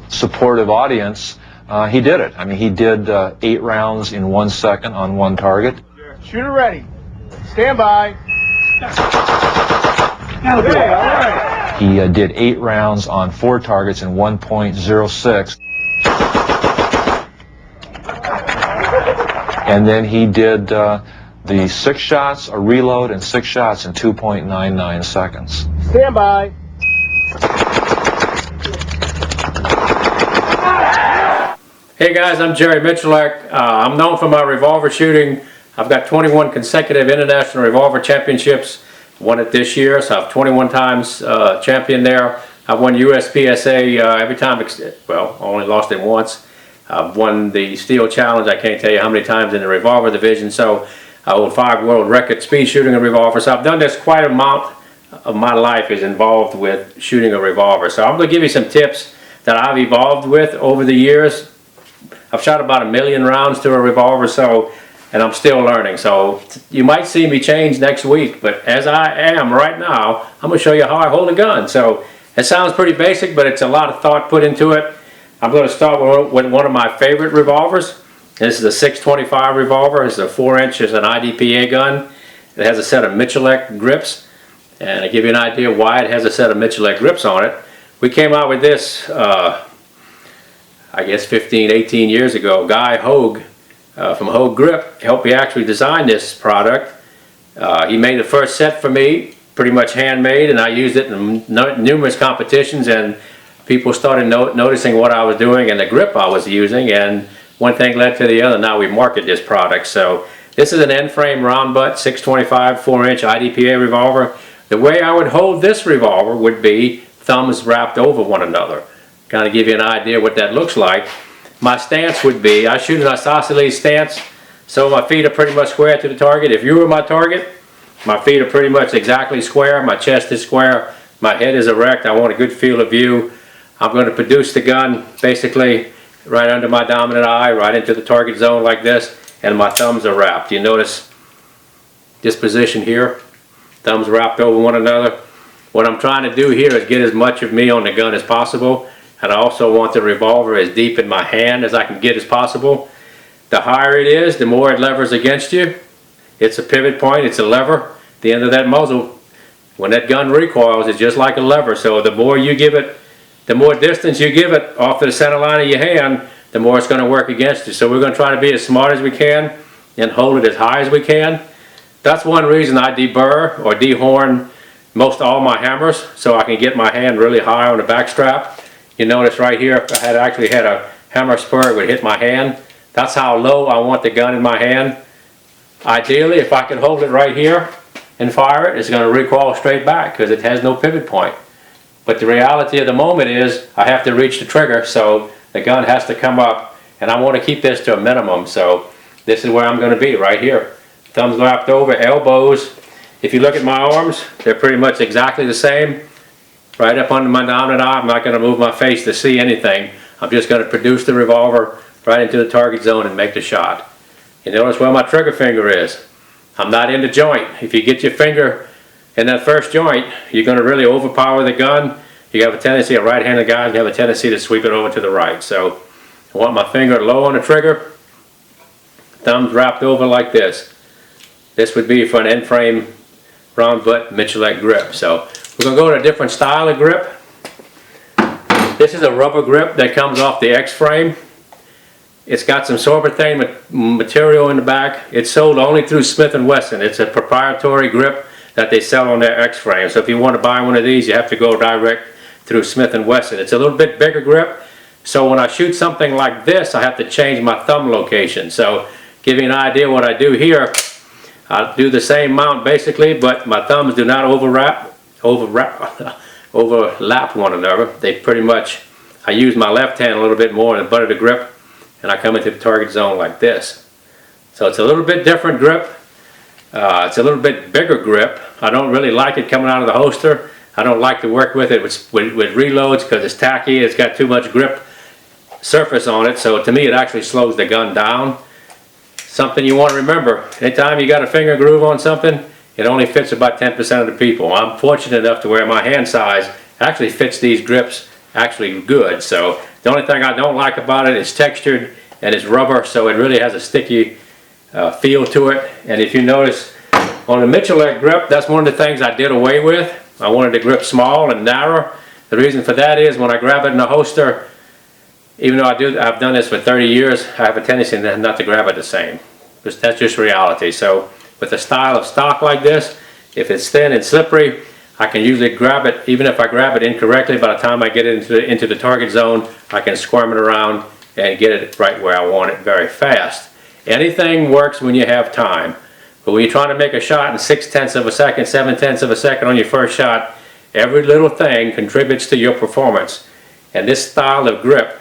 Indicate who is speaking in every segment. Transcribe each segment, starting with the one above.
Speaker 1: supportive audience, he did it. I mean, he did 8 rounds in 1 second on one target.
Speaker 2: Shooter ready. Stand by. Okay, all right.
Speaker 1: He did 8 rounds on 4 targets in 1.06. And then he did the 6 shots, a reload, and 6 shots in 2.99 seconds.
Speaker 2: Stand by.
Speaker 3: Hey guys, I'm Jerry Miculek. I'm known for my revolver shooting. I've got 21 consecutive international revolver championships. Won it this year, so I've 21 times champion there. I've won USPSA every time, well, only lost it once. I've won the Steel Challenge, I can't tell you how many times in the revolver division, so I hold 5 world record speed shooting a revolver. So I've done this quite a amount of my life is involved with shooting a revolver. So I'm going to give you some tips that I've evolved with over the years. I've shot about 1 million rounds to a revolver, and I'm still learning. So you might see me change next week, but as I am right now, I'm going to show you how I hold a gun. So it sounds pretty basic, but it's a lot of thought put into it. I'm going to start with one of my favorite revolvers. This is a 625 revolver. It's a 4-inch, it's an IDPA gun. It has a set of Miculek grips, and to give you an idea why it has a set of Miculek grips on it, we came out with this I guess 15, 18 years ago. Guy Hogue from Hogue Grip helped me actually design this product. He made the first set for me, pretty much handmade, and I used it in numerous competitions, and people started noticing what I was doing and the grip I was using, and one thing led to the other. Now we market this product. So this is an end frame round butt 625 4-inch IDPA revolver. The way I would hold this revolver would be thumbs wrapped over one another. Kind of give you an idea what that looks like. My stance would be, I shoot an isosceles stance, so my feet are pretty much square to the target. If you were my target, my feet are pretty much exactly square, my chest is square, my head is erect, I want a good field of view. I'm going to produce the gun basically right under my dominant eye, right into the target zone like this, and my thumbs are wrapped. You notice this position here, thumbs wrapped over one another. What I'm trying to do here is get as much of me on the gun as possible, and I also want the revolver as deep in my hand as I can get as possible. The higher it is, the more it levers against you. It's a pivot point, it's a lever. The end of that muzzle, when that gun recoils, it's just like a lever. So the more you give it, the more distance you give it off to the center line of your hand, the more it's going to work against you. So we're going to try to be as smart as we can and hold it as high as we can. That's one reason I deburr or dehorn most all my hammers, so I can get my hand really high on the back strap. You notice right here, if I actually had a hammer spur, it would hit my hand. That's how low I want the gun in my hand. Ideally, if I can hold it right here and fire it, it's going to recoil straight back because it has no pivot point. But the reality of the moment is I have to reach the trigger, so the gun has to come up, and I want to keep this to a minimum. So this is where I'm going to be, right here. Thumbs wrapped over, elbows. If you look at my arms, they're pretty much exactly the same. Right up under my dominant eye, I'm not going to move my face to see anything. I'm just going to produce the revolver right into the target zone and make the shot. You notice where my trigger finger is. I'm not in the joint. If you get your finger in that first joint, you're going to really overpower the gun. You have a tendency, a right-handed guy, you have a tendency to sweep it over to the right. So I want my finger low on the trigger, thumbs wrapped over like this. This would be for an end frame round butt Miculek grip. So we're going to go to a different style of grip. This is a rubber grip that comes off the X-frame. It's got some sorbitane material in the back. It's sold only through Smith & Wesson. It's a proprietary grip that they sell on their X-frame. So if you want to buy one of these, you have to go direct through Smith & Wesson. It's a little bit bigger grip. So when I shoot something like this, I have to change my thumb location. So give you an idea what I do here. I do the same mount basically, but my thumbs do not overlap one another. They pretty much, I use my left hand a little bit more in the butt of the grip, and I come into the target zone like this. So it's a little bit different grip. It's a little bit bigger grip. I don't really like it coming out of the holster. I don't like to work with it with reloads because it's tacky. It's got too much grip surface on it. So to me, it actually slows the gun down. Something you want to remember, anytime you got a finger groove on something, it only fits about 10% of the people. I'm fortunate enough to where my hand size actually fits these grips actually good. So the only thing I don't like about it is textured and it's rubber, so it really has a sticky feel to it. And if you notice on the Miculek grip, that's one of the things I did away with. I wanted the grip small and narrow. The reason for that is when I grab it in the holster, even though I've done this for 30 years, I have a tendency not to grab it the same. That's just reality. So with a style of stock like this, if it's thin and slippery, I can usually grab it. Even if I grab it incorrectly, by the time I get it into the target zone, I can squirm it around and get it right where I want it very fast. Anything works when you have time. But when you're trying to make a shot in 0.6 of a second, 0.7 of a second on your first shot, every little thing contributes to your performance. And this style of grip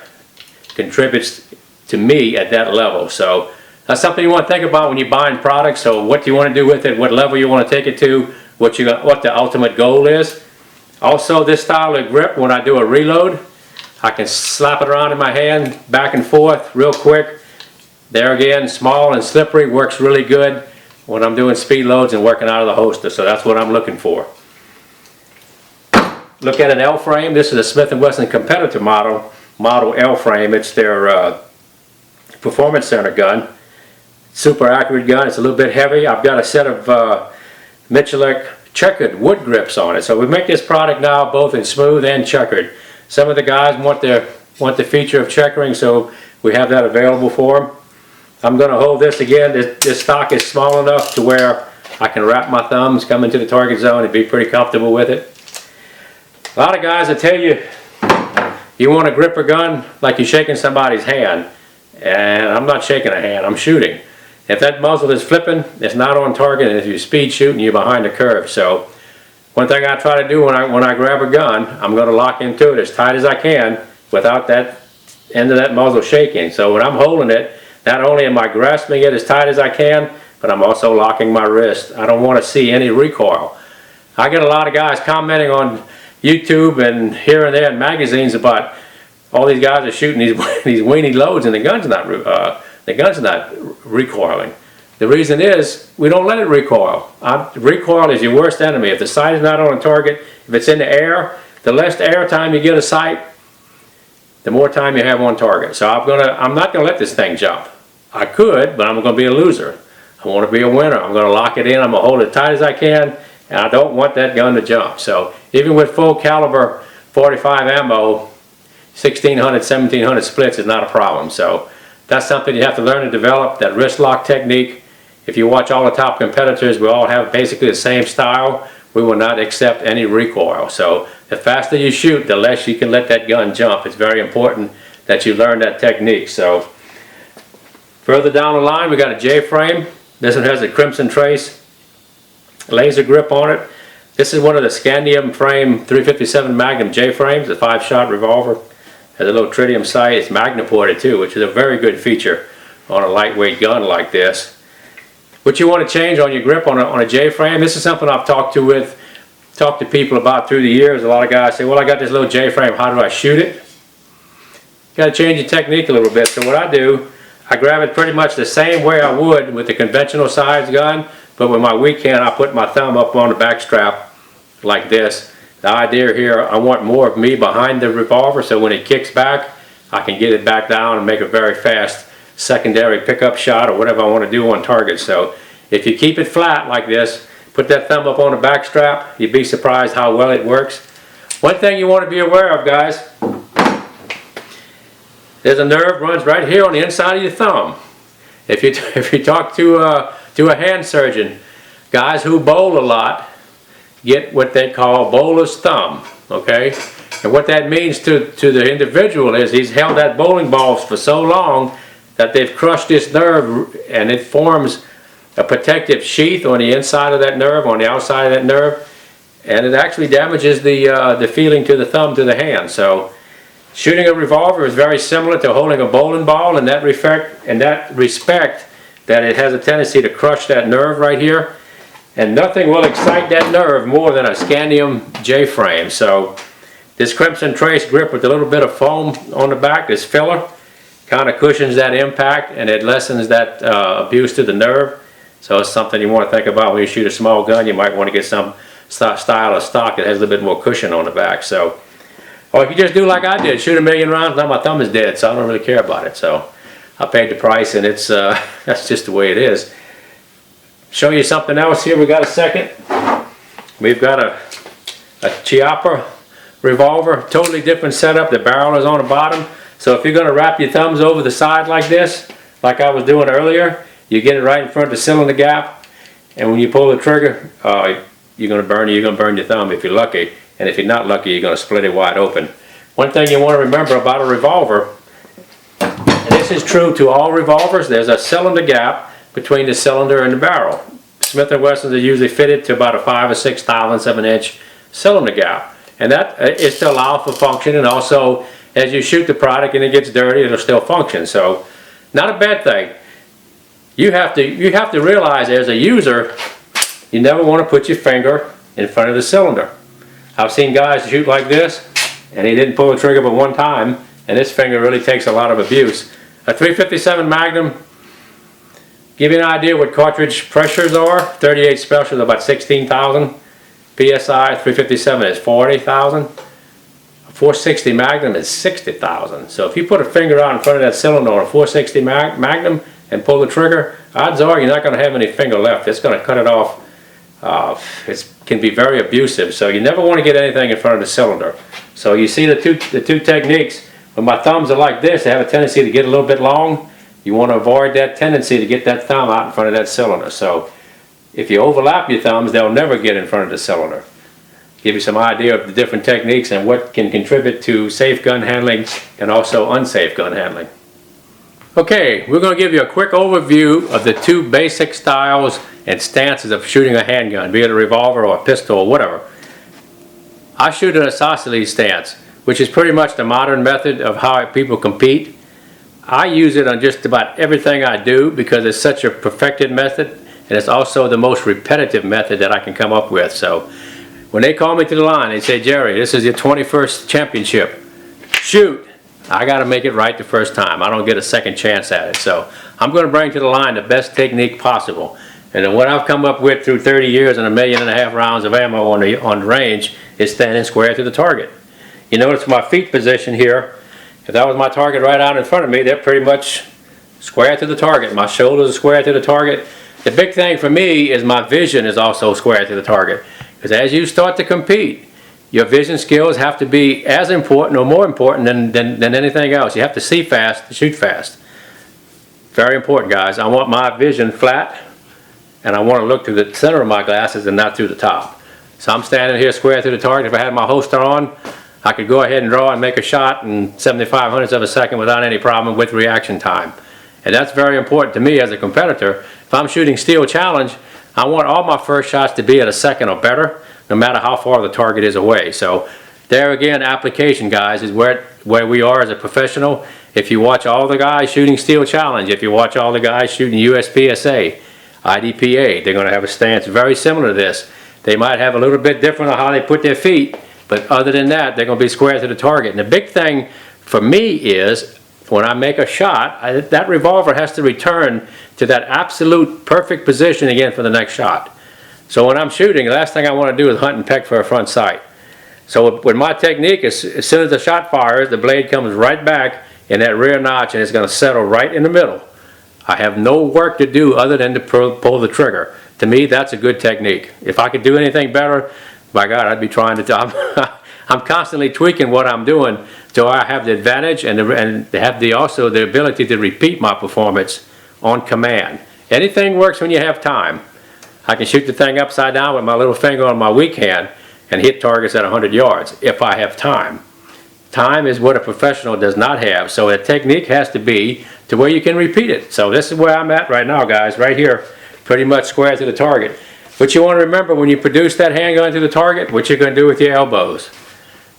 Speaker 3: contributes to me at that level. So that's something you want to think about when you're buying products. So what do you want to do with it? What level you want to take it to? What the ultimate goal is. Also, this style of grip, when I do a reload, I can slap it around in my hand, back and forth, real quick. There again, small and slippery, works really good when I'm doing speed loads and working out of the holster. So that's what I'm looking for. Look at an L frame. This is a Smith & Wesson competitor model L frame. It's their Performance Center gun. Super accurate gun. It's a little bit heavy. I've got a set of Miculek checkered wood grips on it. So we make this product now both in smooth and checkered. Some of the guys want the feature of checkering, so we have that available for them. I'm going to hold this again. This stock is small enough to where I can wrap my thumbs, come into the target zone, and be pretty comfortable with it. A lot of guys will tell you you want to grip a gun like you're shaking somebody's hand, and I'm not shaking a hand, I'm shooting. If that muzzle is flipping, it's not on target, and if you're speed shooting, you're behind the curve. So one thing I try to do when I grab a gun, I'm going to lock into it as tight as I can without that end of that muzzle shaking. So when I'm holding it, not only am I grasping it as tight as I can, but I'm also locking my wrist. I don't want to see any recoil. I get a lot of guys commenting on YouTube and here and there in magazines about all these guys are shooting these weenie loads and the gun's not recoiling. The reason is we don't let it recoil. Recoil is your worst enemy. If the sight is not on a target, if it's in the air, the less air time you get a sight, the more time you have on target. So I'm not going to let this thing jump. I could, but I'm going to be a loser. I want to be a winner. I'm going to lock it in. I'm going to hold it tight as I can, and I don't want that gun to jump. So even with full caliber 45 ammo, 1600, 1700 splits is not a problem. So that's something you have to learn to develop, that wrist lock technique. If you watch all the top competitors, we all have basically the same style. We will not accept any recoil. So the faster you shoot, the less you can let that gun jump. It's very important that you learn that technique. So further down the line, we got a J-frame. This one has a Crimson Trace laser grip on it. This is one of the scandium frame 357 Magnum J-frames, a 5-shot revolver. Has a little tritium sight. It's magneported too, which is a very good feature on a lightweight gun like this. What you want to change on your grip on a J-frame, this is something I've talked to people about through the years. A lot of guys say, well, I got this little J-frame, how do I shoot it? You got to change your technique a little bit. So what I do, I grab it pretty much the same way I would with the conventional size gun, but with my weak hand I put my thumb up on the back strap like this. The idea here, I want more of me behind the revolver, so when it kicks back, I can get it back down and make a very fast secondary pickup shot or whatever I want to do on target. So if you keep it flat like this, put that thumb up on the back strap, you'd be surprised how well it works. One thing you want to be aware of, guys, there's a nerve runs right here on the inside of your thumb. If you talk to a hand surgeon, guys who bowl a lot get what they call Bolus Thumb, okay? And what that means to the individual is he's held that bowling ball for so long that they've crushed this nerve and it forms a protective sheath on the inside of that nerve, on the outside of that nerve, and it actually damages the feeling to the thumb to the hand. So shooting a revolver is very similar to holding a bowling ball in that respect that it has a tendency to crush that nerve right here. And nothing will excite that nerve more than a scandium J-frame. So this Crimson Trace grip with a little bit of foam on the back, this filler, kind of cushions that impact and it lessens that abuse to the nerve. So it's something you want to think about when you shoot a small gun. You might want to get some style of stock that has a little bit more cushion on the back. So Or if you just do like I did, shoot 1,000,000 rounds, now my thumb is dead, so I don't really care about it. So I paid the price, and it's that's just the way it is. Show you something else here. We got a second. We've got a Chiappa revolver, totally different setup. The barrel is on the bottom. So if you're going to wrap your thumbs over the side like this, like I was doing earlier, you get it right in front of the cylinder gap, and when you pull the trigger, you're going to burn your thumb if you're lucky, and if you're not lucky, you're going to split it wide open. One thing you want to remember about a revolver, and this is true to all revolvers, there's a cylinder gap between the cylinder and the barrel. Smith & Wessons are usually fitted to about a 5 or 6 thousandths of an inch cylinder gap, and that is to allow for function, and also as you shoot the product and it gets dirty, it'll still function. So not a bad thing. You have to realize as a user, you never want to put your finger in front of the cylinder. I've seen guys shoot like this and he didn't pull the trigger but one time, and this finger really takes a lot of abuse. A 357 Magnum, give you an idea what cartridge pressures are. 38 special is about 16,000 psi. 357 is 40,000. 460 Magnum is 60,000. So if you put a finger out in front of that cylinder on a 460 Magnum and pull the trigger, odds are you're not going to have any finger left. It's going to cut it off. It can be very abusive. So you never want to get anything in front of the cylinder. So you see the two techniques. When my thumbs are like this, they have a tendency to get a little bit long. You want to avoid that tendency to get that thumb out in front of that cylinder. So if you overlap your thumbs, they'll never get in front of the cylinder. Give you some idea of the different techniques and what can contribute to safe gun handling and also unsafe gun handling. Okay, we're going to give you a quick overview of the two basic styles and stances of shooting a handgun, be it a revolver or a pistol or whatever. I shoot an isosceles stance, which is pretty much the modern method of how people compete. I use it on just about everything I do because it's such a perfected method, and it's also the most repetitive method that I can come up with. So when they call me to the line, they say, Jerry, this is your 21st championship. Shoot. I got to make it right the first time. I don't get a second chance at it. So I'm going to bring to the line the best technique possible. And then what I've come up with through 30 years and 1.5 million rounds of ammo on the range is standing square to the target. You notice my feet position here. If that was my target right out in front of me, they're pretty much square to the target. My shoulders are square to the target. The big thing for me is my vision is also square to the target. Because as you start to compete, your vision skills have to be as important or more important than anything else. You have to see fast to shoot fast. Very important, guys. I want my vision flat, and I want to look through the center of my glasses and not through the top. So I'm standing here square to the target. If I had my holster on, I could go ahead and draw and make a shot in 75 hundredths of a second without any problem with reaction time. And that's very important to me as a competitor. If I'm shooting steel challenge, I want all my first shots to be at a second or better, no matter how far the target is away. So there again, application, guys, is where we are as a professional. If you watch all the guys shooting steel challenge, if you watch all the guys shooting USPSA, IDPA, they're going to have a stance very similar to this. They might have a little bit different on how they put their feet, but other than that, they're going to be square to the target. And the big thing for me is when I make a shot, that revolver has to return to that absolute perfect position again for the next shot. So when I'm shooting, the last thing I want to do is hunt and peck for a front sight. So with my technique, as soon as the shot fires, the blade comes right back in that rear notch and it's going to settle right in the middle. I have no work to do other than to pull the trigger. To me, that's a good technique. If I could do anything better, by God, I'd be trying to. I'm constantly tweaking what I'm doing so I have the advantage and have also the ability to repeat my performance on command. Anything works when you have time. I can shoot the thing upside down with my little finger on my weak hand and hit targets at 100 yards if I have time. Time is what a professional does not have, so a technique has to be to where you can repeat it. So this is where I'm at right now, guys, right here, pretty much square to the target. But you want to remember when you produce that handgun to the target, what you're going to do with your elbows.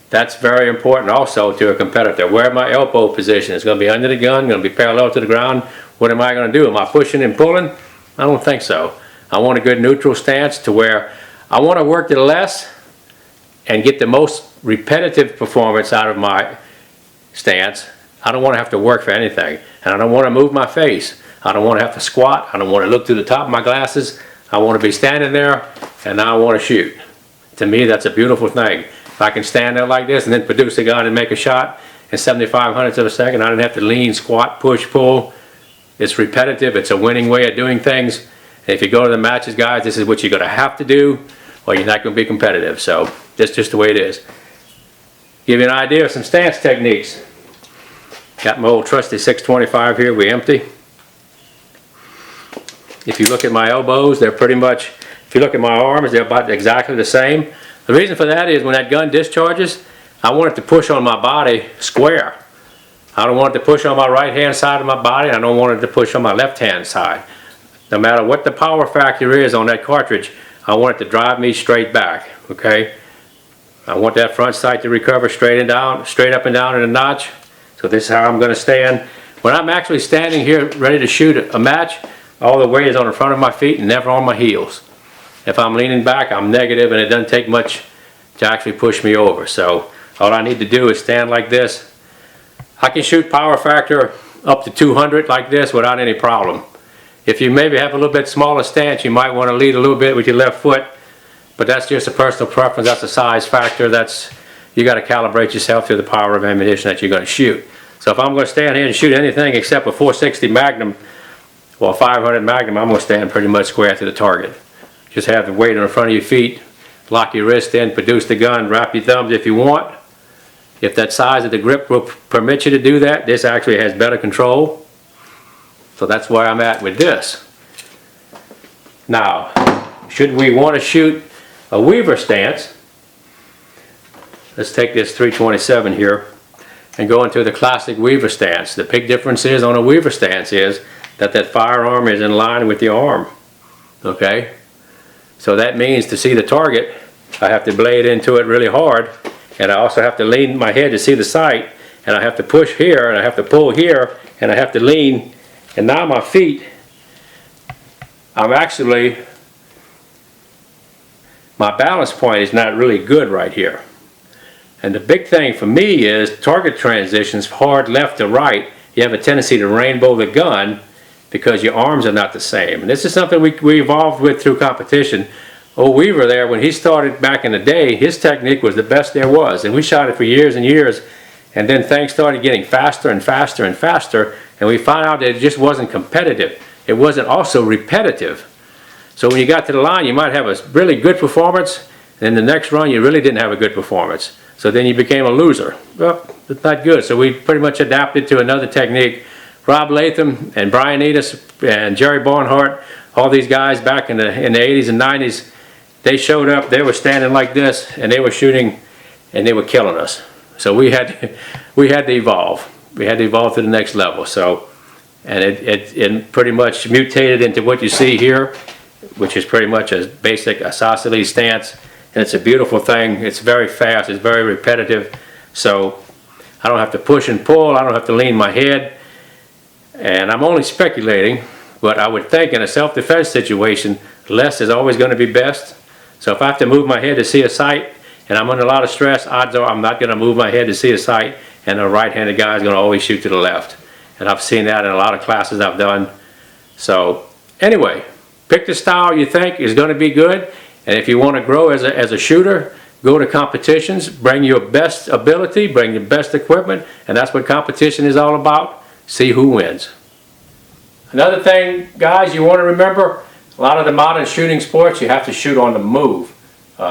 Speaker 3: That's very important also to a competitor. Where my elbow position is going to be under the gun, going to be parallel to the ground. What am I going to do? Am I pushing and pulling? I don't think so. I want a good neutral stance to where I want to work the less and get the most repetitive performance out of my stance. I don't want to have to work for anything. And I don't want to move my face. I don't want to have to squat. I don't want to look through the top of my glasses. I want to be standing there and I want to shoot. To me, that's a beautiful thing. If I can stand there like this and then produce a gun and make a shot in 75 hundredths of a second, I don't have to lean, squat, push, pull. It's repetitive. It's a winning way of doing things. And if you go to the matches, guys, this is what you're going to have to do, or you're not going to be competitive. So that's just the way it is. Give you an idea of some stance techniques. Got my old trusty 625 here. We empty. If you look at my elbows, they're pretty much, if you look at my arms, they're about exactly the same. The reason for that is when that gun discharges, I want it to push on my body square. I don't want it to push on my right hand side of my body. I don't want it to push on my left hand side. No matter what the power factor is on that cartridge, I want it to drive me straight back, okay? I want that front sight to recover straight up and down in a notch. So this is how I'm going to stand. When I'm actually standing here ready to shoot a match, all the weight is on the front of my feet and never on my heels. If I'm leaning back, I'm negative, and it doesn't take much to actually push me over. So all I need to do is stand like this. I can shoot power factor up to 200 like this without any problem. If you maybe have a little bit smaller stance, you might want to lead a little bit with your left foot, but that's just a personal preference. That's a size factor. You got to calibrate yourself to the power of ammunition that you're going to shoot. So if I'm going to stand here and shoot anything except a 460 Magnum or a 500 Magnum, I'm going to stand pretty much square to the target. Just have the weight on the front of your feet, lock your wrist in, produce the gun, wrap your thumbs if you want. If that size of the grip will permit you to do that, this actually has better control. So that's where I'm at with this. Now, should we want to shoot a Weaver stance, let's take this 327 here and go into the classic Weaver stance. The big difference is on a Weaver stance is that firearm is in line with the arm. Okay? So that means to see the target, I have to blade into it really hard, and I also have to lean my head to see the sight, and I have to push here, and I have to pull here, and I have to lean, and now my feet, my balance point is not really good right here. And the big thing for me is target transitions, hard left to right, you have a tendency to rainbow the gun because your arms are not the same. And this is something we evolved with through competition. Old Weaver there, when he started back in the day, his technique was the best there was. And we shot it for years and years. And then things started getting faster and faster and faster. And we found out that it just wasn't competitive. It wasn't also repetitive. So when you got to the line, you might have a really good performance. And the next run, you really didn't have a good performance. So then you became a loser. Well, it's not good. So we pretty much adapted to another technique. Rob Latham and Brian Edis and Jerry Barnhart, all these guys back in the 80s and 90s, they showed up, they were standing like this, and they were shooting, and they were killing us. So we had to evolve. We had to evolve to the next level. So, and it pretty much mutated into what you see here, which is pretty much a basic isosceles stance. And it's a beautiful thing. It's very fast. It's very repetitive. So I don't have to push and pull. I don't have to lean my head. And I'm only speculating, but I would think in a self-defense situation, less is always going to be best. So if I have to move my head to see a sight, and I'm under a lot of stress, odds are I'm not going to move my head to see a sight, and a right-handed guy is going to always shoot to the left. And I've seen that in a lot of classes I've done. So anyway, pick the style you think is going to be good, and if you want to grow as a shooter, go to competitions, bring your best ability, bring your best equipment, and that's what competition is all about. See who wins. Another thing, guys, you want to remember, a lot of the modern shooting sports, you have to shoot on the move.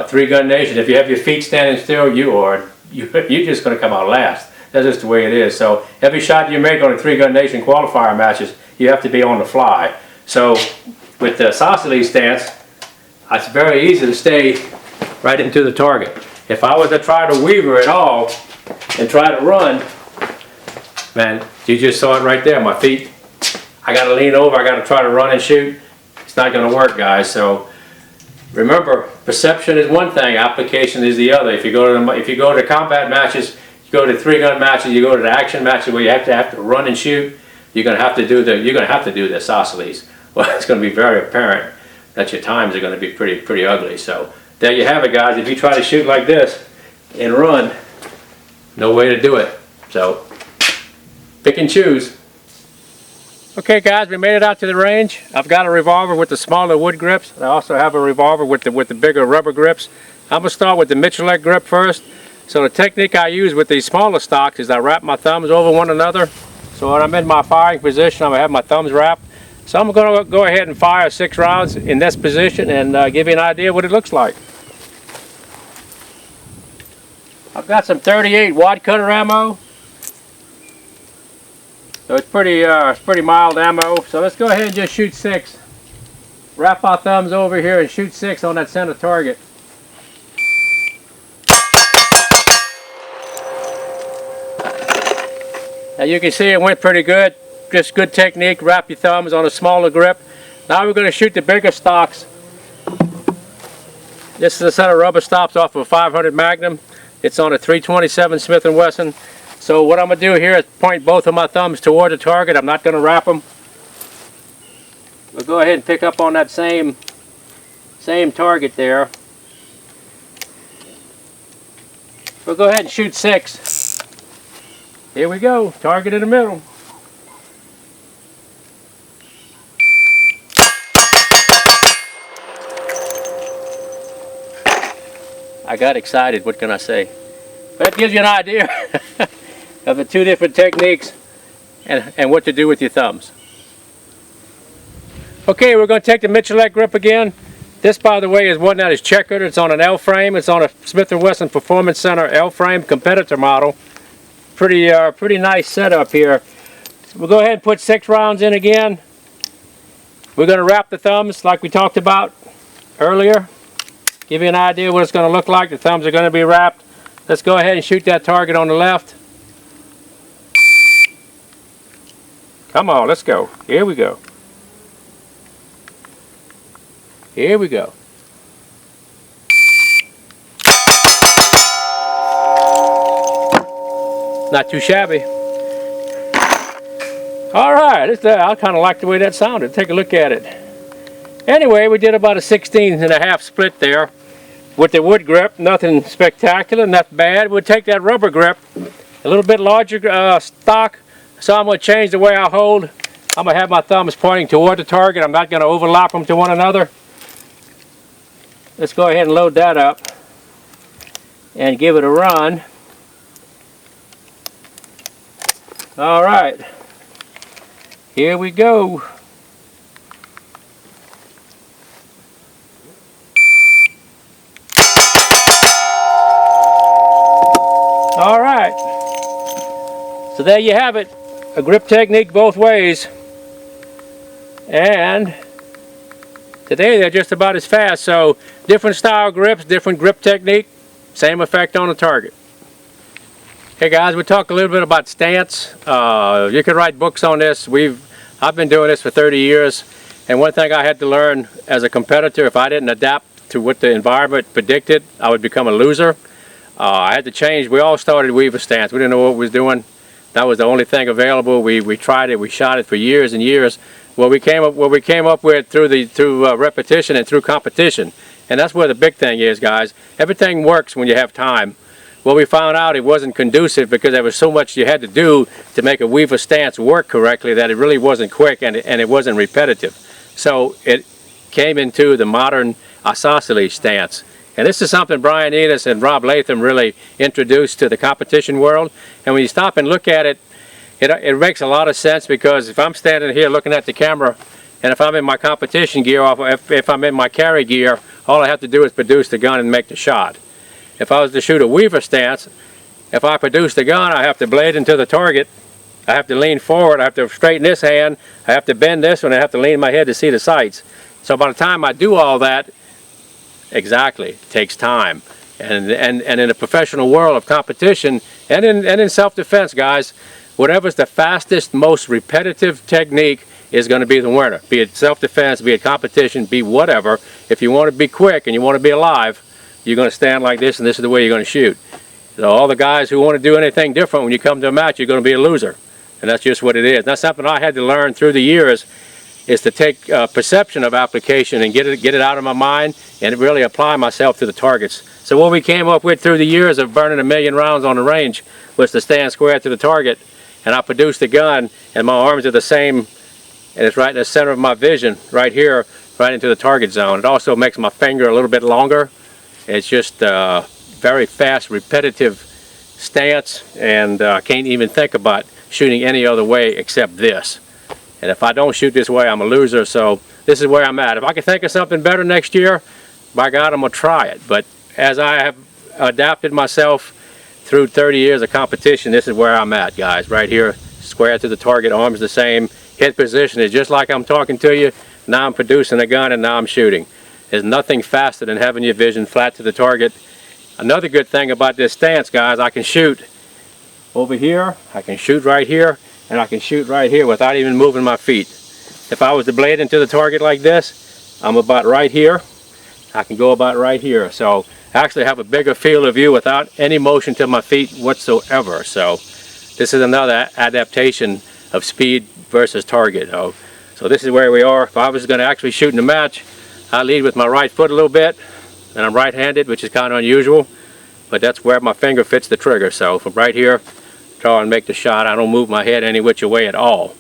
Speaker 3: Three-gun nation, if you have your feet standing still, you're just going to come out last. That's just the way it is. So every shot you make on a three-gun nation qualifier matches, you have to be on the fly. So with the isosceles stance, it's very easy to stay right into the target. If I was to try to Weaver at all and try to run, man, you just saw it right there. My feet, I got to lean over, I got to try to run and shoot. It's not going to work, guys. So remember, perception is one thing, application is the other. If you go to combat matches, you go to three-gun matches, you go to the action matches where you have to run and shoot, you're going to have to do the isosceles. Well, it's going to be very apparent that your times are going to be pretty ugly. So there you have it, guys. If you try to shoot like this and run, no way to do it. So pick and choose. Okay, guys, we made it out to the range. I've got a revolver with the smaller wood grips. I also have a revolver with the bigger rubber grips. I'm going to start with the Miculek grip first. So the technique I use with these smaller stocks is I wrap my thumbs over one another. So when I'm in my firing position, I'm going to have my thumbs wrapped. So I'm going to go ahead and fire 6 rounds in this position and give you an idea what it looks like. I've got some 38 wad cutter ammo. So it's pretty mild ammo. So let's go ahead and just shoot 6. Wrap our thumbs over here and shoot 6 on that center target. Now you can see it went pretty good. Just good technique. Wrap your thumbs on a smaller grip. Now we're going to shoot the bigger stocks. This is a set of rubber stops off of a 500 Magnum. It's on a 327 Smith & Wesson. So what I'm going to do here is point both of my thumbs toward the target. I'm not going to wrap them. We'll go ahead and pick up on that same target there. We'll go ahead and shoot 6. Here we go, target in the middle. I got excited, what can I say? But that gives you an idea of the 2 different techniques and what to do with your thumbs. Okay, we're going to take the Miculek grip again. This, by the way, is one that is checkered. It's on an L frame. It's on a Smith & Wesson Performance Center L frame competitor model. Pretty nice setup here. We'll go ahead and put 6 rounds in again. We're going to wrap the thumbs like we talked about earlier. Give you an idea what it's going to look like. The thumbs are going to be wrapped. Let's go ahead and shoot that target on the left. Come on, let's go. Here we go. Here we go. Not too shabby. All right, I kind of like the way that sounded. Take a look at it. Anyway, we did about a 16.5 split there with the wood grip. Nothing spectacular, not bad. We'll take that rubber grip, a little bit larger stock. So I'm going to change the way I hold. I'm going to have my thumbs pointing toward the target. I'm not going to overlap them to one another. Let's go ahead and load that up and give it a run. All right, here we go. All right, so there you have it, a grip technique both ways, and today they're just about as fast. So different style grips, different grip technique, same effect on the target. Hey guys, we talk a little bit about stance. You can write books on this. I've been doing this for 30 years, and one thing I had to learn as a competitor, if I didn't adapt to what the environment predicted, I would become a loser. I had to change. We all started weaver stance. We didn't know what we was doing. That was the only thing available. We tried it. We shot it for years and years. What we came up with through repetition and through competition, and that's where the big thing is, guys. Everything works when you have time. Well, we found out it wasn't conducive because there was so much you had to do to make a weaver stance work correctly that it really wasn't quick and it wasn't repetitive. So it came into the modern isosceles stance. And this is something Brian Enos and Rob Latham really introduced to the competition world. And when you stop and look at it, it makes a lot of sense, because if I'm standing here looking at the camera, and if I'm in my competition gear, if I'm in my carry gear, all I have to do is produce the gun and make the shot. If I was to shoot a weaver stance, if I produce the gun, I have to blade into the target. I have to lean forward. I have to straighten this hand. I have to bend this one. I have to lean my head to see the sights. So by the time I do all that, exactly, it takes time. And in the professional world of competition and in self-defense, guys, whatever's the fastest, most repetitive technique is going to be the winner. Be it self-defense, be it competition, be whatever. If you want to be quick and you want to be alive, you're going to stand like this, and this is the way you're going to shoot. So all the guys who want to do anything different, when you come to a match, you're going to be a loser. And that's just what it is. And that's something I had to learn through the years, is to take perception of application and get it out of my mind and really apply myself to the targets. So what we came up with through the years of burning 1,000,000 rounds on the range was to stand square to the target, and I produced the gun, and my arms are the same, and it's right in the center of my vision, right here, right into the target zone. It also makes my finger a little bit longer, It's just a very fast, repetitive stance, and I can't even think about shooting any other way except this. And if I don't shoot this way, I'm a loser, so this is where I'm at. If I can think of something better next year, by God, I'm going to try it. But as I have adapted myself through 30 years of competition, this is where I'm at, guys. Right here, square to the target, arms the same, hit position is just like I'm talking to you. Now I'm producing a gun and now I'm shooting. There's nothing faster than having your vision flat to the target. Another good thing about this stance, guys, I can shoot over here, I can shoot right here, and I can shoot right here without even moving my feet. If I was to blade into the target like this, I'm about right here. I can go about right here. So I actually have a bigger field of view without any motion to my feet whatsoever. So this is another adaptation of speed versus target. So this is where we are. If I was going to actually shoot in a match, I lead with my right foot a little bit, and I'm right-handed, which is kind of unusual, but that's where my finger fits the trigger. So from right here, draw and make the shot. I don't move my head any which way at all.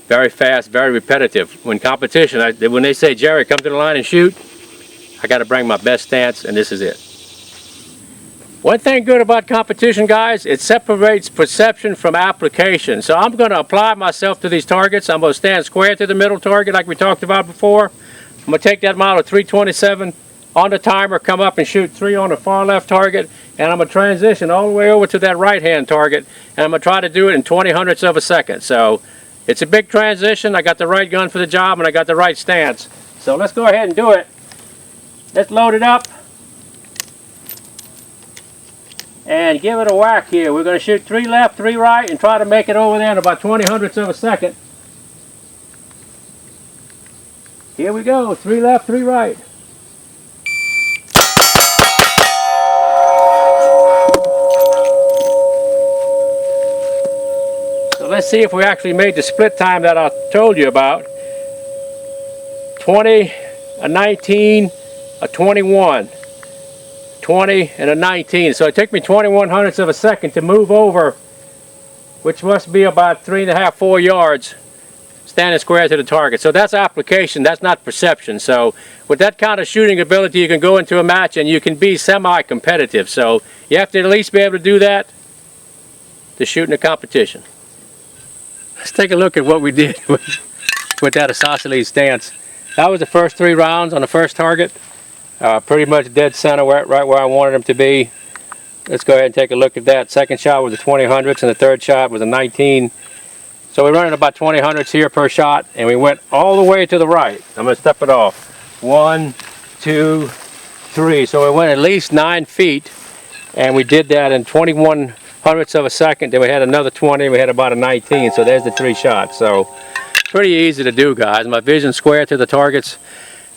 Speaker 3: Very fast, very repetitive. When competition, when they say, Jerry, come to the line and shoot, I got to bring my best stance, and this is it. One thing good about competition, guys, it separates perception from application. So I'm going to apply myself to these targets. I'm going to stand square to the middle target like we talked about before. I'm going to take that model 327 on the timer, come up and shoot 3 on the far left target, and I'm going to transition all the way over to that right hand target, and I'm going to try to do it in 20/100ths of a second. So it's a big transition. I got the right gun for the job, and I got the right stance. So let's go ahead and do it. Let's load it up and give it a whack here. We're going to shoot 3 left, 3 right, and try to make it over there in about 20/100ths of a second. Here we go, 3 left, 3 right. So let's see if we actually made the split time that I told you about. 20, a 19, a 21. 20 and a 19. So it took me 21/100ths of a second to move over, which must be about 3.5, 4 yards, standing square to the target. So that's application, that's not perception. So with that kind of shooting ability, you can go into a match and you can be semi-competitive. So you have to at least be able to do that to shoot in a competition. Let's take a look at what we did with that isosceles stance. That was the first 3 rounds on the first target. Pretty much dead center, right where I wanted them to be. Let's go ahead and take a look at that. Second shot was a 20/100ths, and the third shot was a 19. So we're running about 20/100ths here per shot, and we went all the way to the right. I'm going to step it off. 1, 2, 3. So we went at least 9 feet, and we did that in 21/100ths of a second. Then we had another 20, we had about a 19. So there's the 3 shots. So pretty easy to do, guys. My vision square to the targets.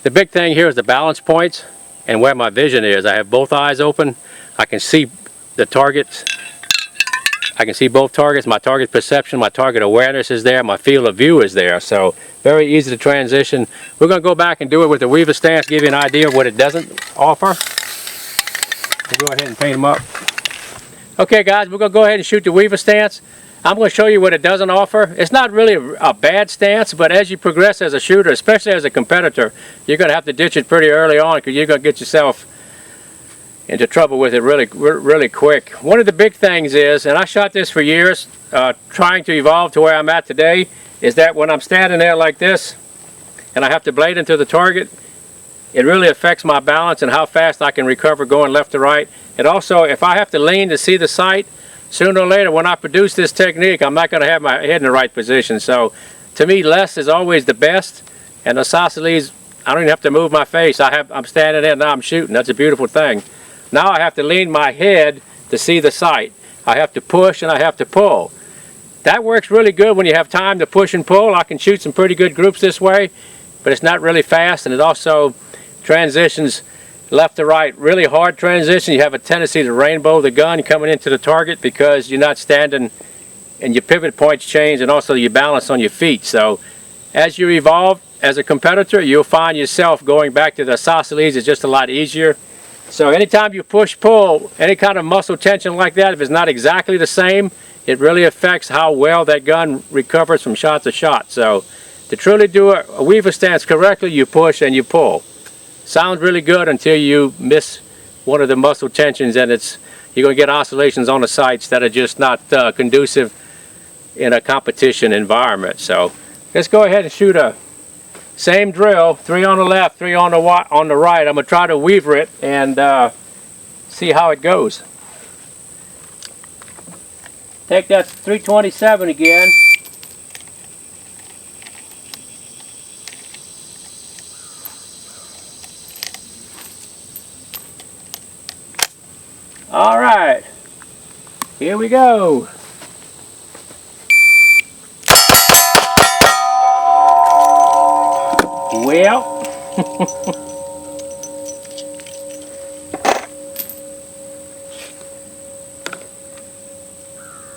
Speaker 3: The big thing here is the balance points and where my vision is. I have both eyes open. I can see the targets. I can see both targets. My target perception, my target awareness is there. My field of view is there. So very easy to transition. We're going to go back and do it with the Weaver stance, give you an idea of what it doesn't offer. We'll go ahead and paint them up. Okay, guys, we're going to go ahead and shoot the Weaver stance. I'm going to show you what it doesn't offer. It's not really a bad stance, but as you progress as a shooter, especially as a competitor, you're going to have to ditch it pretty early on because you're going to get yourself into trouble with it really quick. One of the big things is, and I shot this for years, trying to evolve to where I'm at today, is that when I'm standing there like this and I have to blade into the target, it really affects my balance and how fast I can recover going left to right. And also, if I have to lean to see the sight, sooner or later, when I produce this technique, I'm not going to have my head in the right position. So, to me, less is always the best. And the isosceles, I don't even have to move my face. I'm standing there, now I'm shooting. That's a beautiful thing. Now I have to lean my head to see the sight. I have to push and I have to pull. That works really good when you have time to push and pull. I can shoot some pretty good groups this way, but it's not really fast, and it also transitions left to right, really hard transition. You have a tendency to rainbow the gun coming into the target because you're not standing and your pivot points change, and also your balance on your feet. So as you evolve as a competitor, you'll find yourself going back to the isosceles is just a lot easier. So anytime you push pull, any kind of muscle tension like that, if it's not exactly the same, it really affects how well that gun recovers from shot to shot. So to truly do a Weaver stance correctly, you push and you pull. Sounds really good until you miss one of the muscle tensions, and you're going to get oscillations on the sights that are just not conducive in a competition environment. So let's go ahead and shoot a same drill, 3 on the left, 3 on the right. I'm going to try to weaver it and see how it goes. Take that 327 again. All right, here we go.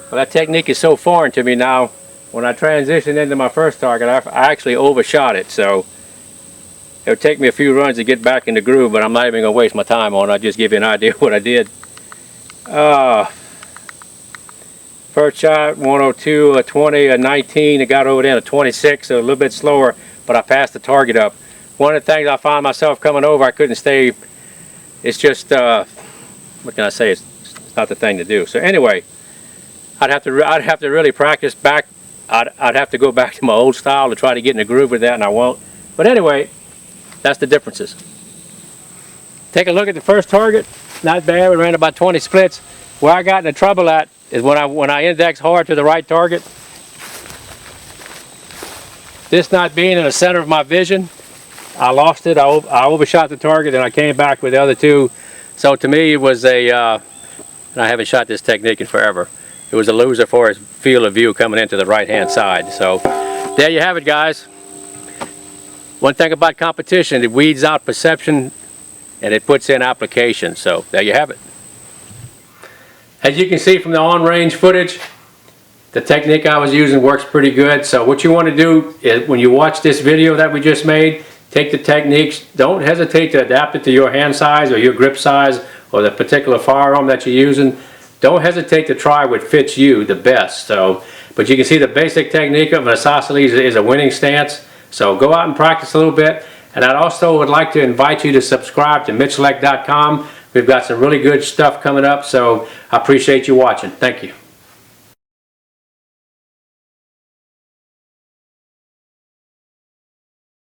Speaker 3: Well, that technique is so foreign to me now. When I transitioned into my first target, I actually overshot it, so it would take me a few runs to get back in the groove, but I'm not even going to waste my time on it. I'll just give you an idea of what I did. First shot, 102, a 20, a 19. It got over there, a 26, so a little bit slower, but I passed the target up. One of the things I found myself coming over, I couldn't stay. It's just, what can I say? It's not the thing to do. So anyway, I'd have to really practice back. I'd have to go back to my old style to try to get in the groove with that, and I won't. But anyway, that's the differences. Take a look at the first target. Not bad. We ran about 20 splits. Where I got into trouble at is when I index hard to the right target. This not being in the center of my vision, I lost it. I overshot the target, and I came back with the other two. So to me, it was and I haven't shot this technique in forever. It was a loser for his field of view coming into the right-hand side. So there you have it, guys. One thing about competition, it weeds out perception and it puts in application. So there you have it. As you can see from the on-range footage, the technique I was using works pretty good. So what you want to do is when you watch this video that we just made, take the techniques, don't hesitate to adapt it to your hand size or your grip size or the particular firearm that you're using. Don't hesitate to try what fits you the best. So, but you can see the basic technique of an isosceles is a winning stance. So go out and practice a little bit. And I also would like to invite you to subscribe to Miculek.com. We've got some really good stuff coming up, so I appreciate you watching. Thank you.